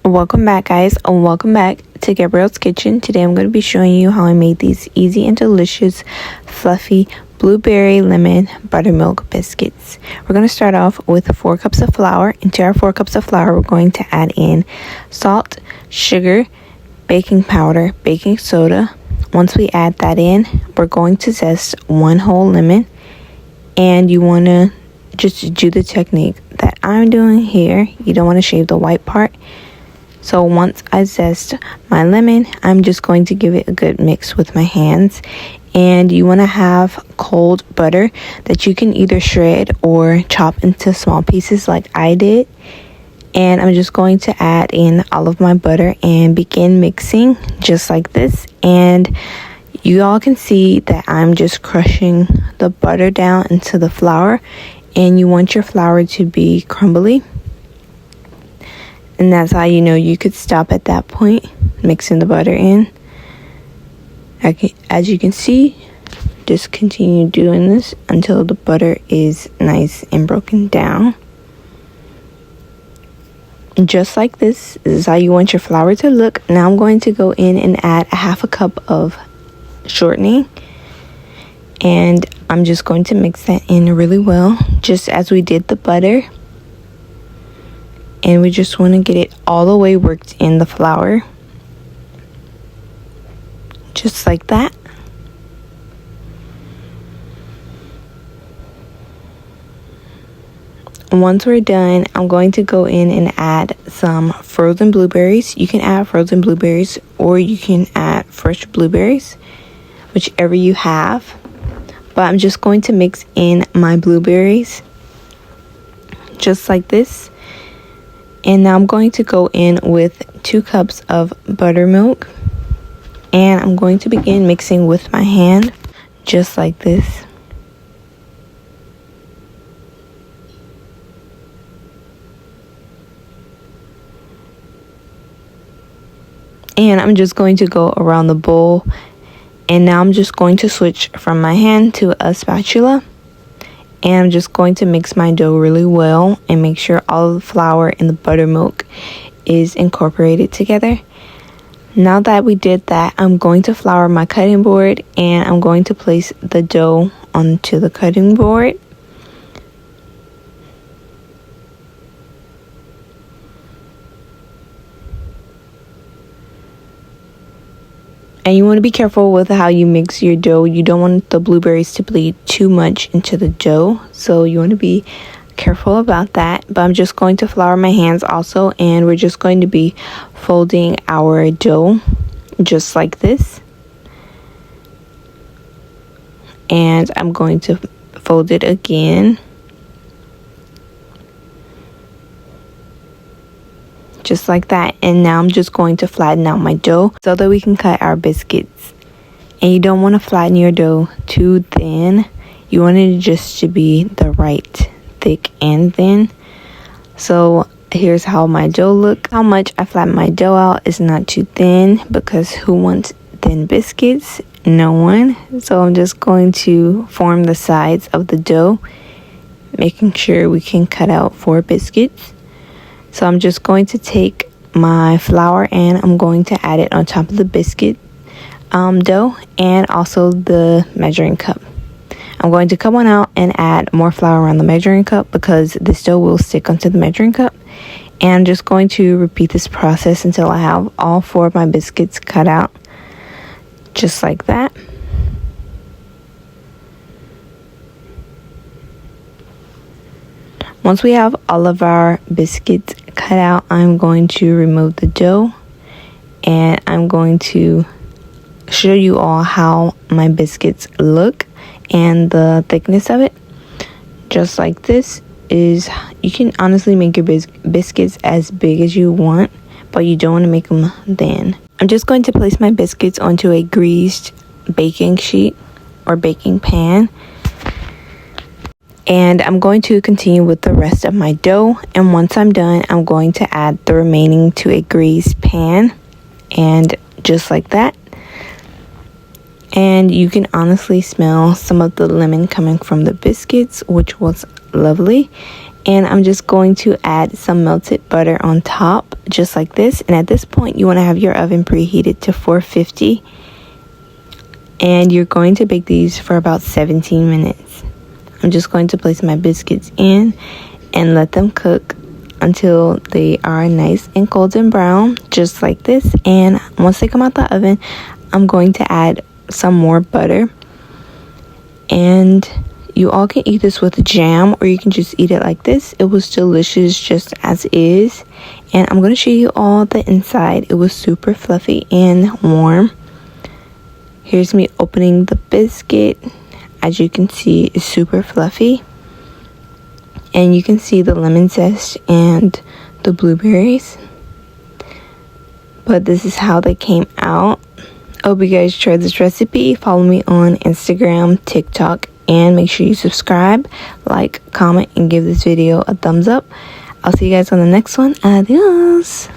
Welcome back, guys, and welcome back to Gabrielle's Kitchen. Today I'm going to be showing you how I made these easy and delicious fluffy blueberry lemon buttermilk biscuits. We're going to start off with 4 cups of flour. Into our 4 cups of flour, we're going to add in salt, sugar, baking powder, baking soda. Once we add that in, we're going to zest 1 whole lemon, and you want to just do the technique that I'm doing here. You don't want to shave the white part. So once I zest my lemon, I'm just going to give it a good mix with my hands. And you want to have cold butter that you can either shred or chop into small pieces like I did. And I'm just going to add in all of my butter and begin mixing just like this. And you all can see that I'm just crushing the butter down into the flour. And you want your flour to be crumbly. And that's how you know you could stop at that point, mixing the butter in. As you can see, just continue doing this until the butter is nice and broken down. Just like this is how you want your flour to look. Now I'm going to go in and add a 1/2 cup of shortening. And I'm just going to mix that in really well, just as we did the butter. And we just want to get it all the way worked in the flour. Just like that. Once we're done, I'm going to go in and add some frozen blueberries. You can add frozen blueberries or you can add fresh blueberries, whichever you have. But I'm just going to mix in my blueberries just like this. And now I'm going to go in with 2 cups of buttermilk. And I'm going to begin mixing with my hand just like this. And I'm just going to go around the bowl. And now I'm just going to switch from my hand to a spatula. And I'm just going to mix my dough really well and make sure all of the flour and the buttermilk is incorporated together. Now that we did that, I'm going to flour my cutting board and I'm going to place the dough onto the cutting board. And you want to be careful with how you mix your dough. You don't want the blueberries to bleed too much into the dough. So you want to be careful about that. But I'm just going to flour my hands also. And we're just going to be folding our dough just like this. And I'm going to fold it again. Just like that. And now I'm just going to flatten out my dough so that we can cut our biscuits. And you don't want to flatten your dough too thin. You want it just to be the right thick and thin. So here's how my dough looks. How much I flatten my dough out is not too thin, because who wants thin biscuits? No one. So I'm just going to form the sides of the dough, making sure we can cut out 4 biscuits. So I'm just going to take my flour and I'm going to add it on top of the biscuit dough and also the measuring cup. I'm going to cut one out and add more flour around the measuring cup because this dough will stick onto the measuring cup. And I'm just going to repeat this process until I have all 4 of my biscuits cut out. Just like that. Once we have all of our biscuits cut out, I'm going to remove the dough and I'm going to show you all how my biscuits look and the thickness of it. Just like this is, you can honestly make your biscuits as big as you want, but you don't want to make them thin. I'm just going to place my biscuits onto a greased baking sheet or baking pan. And I'm going to continue with the rest of my dough. And once I'm done, I'm going to add the remaining to a greased pan. And just like that. And you can honestly smell some of the lemon coming from the biscuits, which was lovely. And I'm just going to add some melted butter on top, just like this. And at this point, you want to have your oven preheated to 450. And you're going to bake these for about 17 minutes. I'm just going to place my biscuits in and let them cook until they are nice and golden brown, just like this. And once they come out the oven, I'm going to add some more butter. And you all can eat this with jam, or you can just eat it like this. It was delicious just as is. And I'm going to show you all the inside. It was super fluffy and warm. Here's me opening the biscuit. As you can see, it's super fluffy. And you can see the lemon zest and the blueberries. But this is how they came out. I hope you guys tried this recipe. Follow me on Instagram, TikTok, and make sure you subscribe, like, comment, and give this video a thumbs up. I'll see you guys on the next one. Adios.